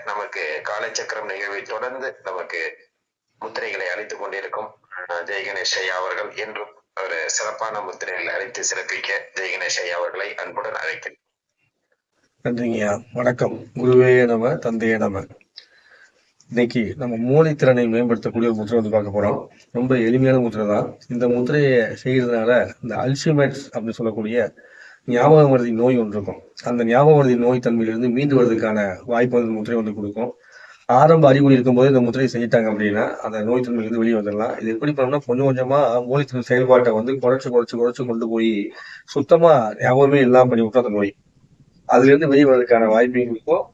நமக்கு காலச்சக்கரம் நிகழ்வை தொடர்ந்து நமக்கு முத்திரைகளை அளித்துக் கொண்டிருக்கும் ஜெய் கணேஷ் ஐயா அவர்கள் என்றும் ஒரு சிறப்பான முத்திரைகளை அளித்து சிறப்பிக்க ஜெய் கணேஷ் ஐயா அவர்களை அன்புடன் அழைக்கிறேன். நன்றிங்கய்யா. வணக்கம். குருவே நம, தந்தையே நம. இன்னைக்கு நம்ம மூளைத்திறனை மேம்படுத்தக்கூடிய ஒரு முத்திரை வந்து பார்க்க போறோம். ரொம்ப எளிமையான முத்திரை தான். இந்த முத்திரையை செய்யறதுனால இந்த அல்சிமேட்ஸ் அப்படின்னு சொல்லக்கூடிய ஞாபக மருதி நோய் ஒன்று இருக்கும். அந்த ஞாபக மருதி நோய் தன்மையிலிருந்து மீண்டு வருவதற்கான வாய்ப்பு வந்து முத்திரை வந்து கொடுக்கும். ஆரம்ப அறிகுறி இருக்கும்போது இந்த முத்திரையை செஞ்சுட்டாங்க அப்படின்னா அந்த நோய் தன்மையிலிருந்து வெளியே வந்துடலாம். இது எப்படி பண்ணோம்னா கொஞ்சம் கொஞ்சமா மூளைத்திறன் செயல்பாட்டை வந்து குறைச்சு கொண்டு போய் சுத்தமா ஞாபகமே இல்லாம பண்ணி விட்டு அந்த நோய் அதுல இருந்து வெளியே வர்றதுக்கான வாய்ப்பு இருக்கும்.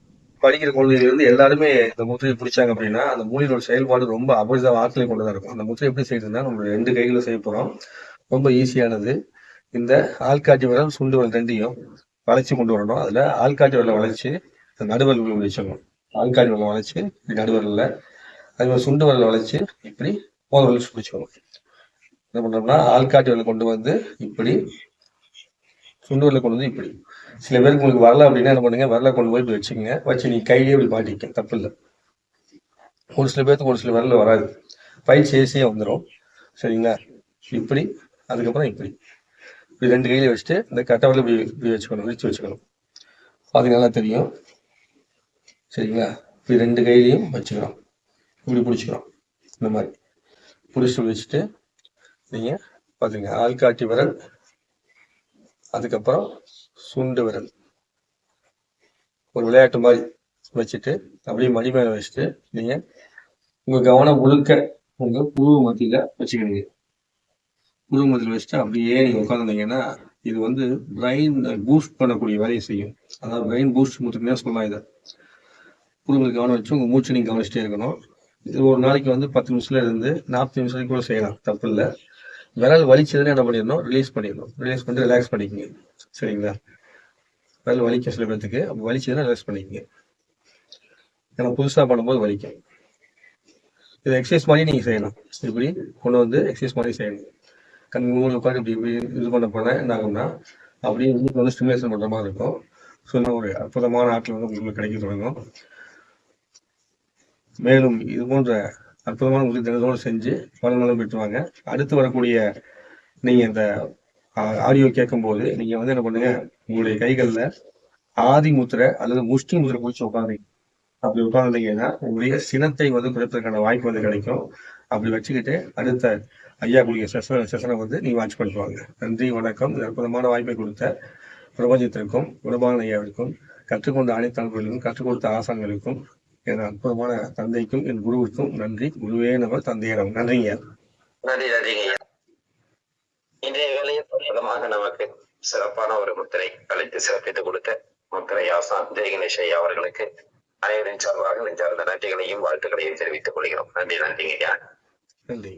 படிக்கிற குழந்தையிலிருந்து எல்லாருமே இந்த முத்திரையை பிடிச்சாங்க அப்படின்னா அந்த மூளையோட செயல்பாடு ரொம்ப அபரித ஆற்றலை கொண்டுதான் இருக்கும். அந்த முத்திரை எப்படி செய்யறதுன்னா நம்ம 2 கைகளும் செய்ய போறோம். ரொம்ப ஈஸியானது. இந்த ஆள்காட்டி விரல் சுண்டு விரல் ரெண்டையும் வளைச்சு கொண்டு வரணும். அதுல ஆள்காட்டி விரலை வளைச்சு நடுவல் வச்சிடணும். ஆள்காட்டி விரலை வளைச்சு நடுவரில் அது மாதிரி சுண்டு விரலை வளைச்சு இப்படி மோதல் பிடிச்சிக்கணும். என்ன பண்றோம்னா ஆள்காட்டி விரலை கொண்டு வந்து இப்படி சுண்டு விரலை கொண்டு வந்து இப்படி. சில பேருக்கு உங்களுக்கு வரல அப்படின்னா என்ன பண்ணுங்க, வரல கொண்டு போய் இப்படி வச்சுக்கோங்க. வச்சு நீ கையிலேயே இப்படி மாட்டிக்க, தப்பு இல்லை. ஒரு சில பேருக்கு ஒரு சில விரல வராது, பயிற்சி ஈஸியாக வந்துடும். சரிங்களா? இப்படி அதுக்கப்புறம் இப்படி 2 கையில வச்சுட்டு இந்த கட்டவரில் இப்படி வச்சுக்கணும், விரிச்சு வச்சுக்கணும். அது நல்லா தெரியும். சரிங்களா? இப்படி 2 கையிலையும் வச்சுக்கிறோம், இப்படி பிடிச்சிக்கிறோம். இந்த மாதிரி பிடிச்சிட்டு வச்சுட்டு நீங்க பாத்துங்க, ஆள்காட்டி விரல், அதுக்கப்புறம் சுண்டு விரல் ஒரு விளையாட்டு மாதிரி வச்சுட்டு அப்படியே மடி மேல வச்சுட்டு நீங்க உங்க கவனம் முழுக்க உங்க புருவ மத்தியில வச்சுக்கிறீங்க. புருவ மத்தியில வச்சுட்டு அப்படியே நீங்க உட்காந்துருந்தீங்கன்னா இது வந்து பிரெயின் பூஸ்ட் பண்ணக்கூடிய வேலையை செய்யும். அதாவது பிரெயின் பூஸ்ட் முத்திரையா சொல்லலாம். இதை புருவத்தில் கவனம் வச்சு உங்க மூச்சு நீங்க கவனிச்சுட்டே இருக்கணும். இது ஒரு நாளைக்கு வந்து 10 நிமிஷத்துல இருந்து 40 நிமிஷம் கூட செய்யலாம், தப்பு இல்லை. விரல் வலிச்சதுன்னு என்ன பண்ணிடணும், ரிலீஸ் பண்ணிடணும். ரிலீஸ் பண்ணிட்டு ரிலாக்ஸ் பண்ணிக்கங்க. சரிங்களா? விரல் வலிக்கும் சில பேர்த்துக்கு, அப்போ வலிச்சதுன்னா ரிலாக்ஸ் பண்ணிக்கங்க. ஏன்னா புதுசாக பண்ணும்போது வலிக்கும். இதை எக்ஸசைஸ் மாதிரி நீங்கள் செய்யலாம். இப்படி கொண்டு வந்து எக்ஸசைஸ் மாதிரி செய்யணும். கண் மூணு உட்காந்து இப்படி இப்படி இது பண்ண போனால் என்ன ஆகும்னா அப்படியே வந்து ஸ்டிமுலேஷன் பண்ணுற மாதிரி இருக்கும். ஸோ ஒரு அற்புதமான ஆற்றல் வந்து உங்களுக்கு கிடைக்க தொடங்கும். மேலும் இது போன்ற அற்புதமான முதல் தினத்தோடு செஞ்சு பலன்களும் பெற்றுவாங்க. அடுத்து வரக்கூடிய நீங்கள் இந்த ஆடியோ கேட்கும்போது நீங்கள் வந்து என்ன பண்ணுங்க, உங்களுடைய கைகளில் ஆதி முத்திரை அல்லது முஷ்டி முத்திரை பிடிச்சி உட்காந்துங்க. அப்படி உட்காந்துருந்தீங்கன்னா உங்களுடைய சினத்தை வந்து குறைப்பதற்கான வாய்ப்பு வந்து கிடைக்கும். அப்படி வச்சுக்கிட்டு அடுத்த ஐயா கூடிய செஷனை வந்து நீங்க வாட்ச் பண்ணுவாங்க. நன்றி, வணக்கம். அற்புதமான வாய்ப்பை கொடுத்த பிரபஞ்சத்திற்கும் குணபான ஐயாவிற்கும் கற்றுக்கொண்ட அனைத்து அன்பர்களுக்கும் கற்றுக் கொடுத்த ஆசான்களுக்கும் என் அற்புதமான தந்தைக்கும் என் குருவிற்கும் நன்றி. குருவே நம, தந்தையே நம. நன்றிங்க. நன்றிங்க. இன்றைய வேலையில் அற்புதமாக நமக்கு சிறப்பான ஒரு முத்திரை அழைத்து சிறப்பித்துக் கொடுத்த முத்திரை ஆசான் ஜெய் கணேஷ் ஐயா அவர்களுக்கு அனைவரின் சார்பாக நெஞ்சார்ந்த நன்றிகளையும் வாழ்த்துக்களையும் தெரிவித்துக் கொள்கிறோம். நன்றிங்க. நன்றி.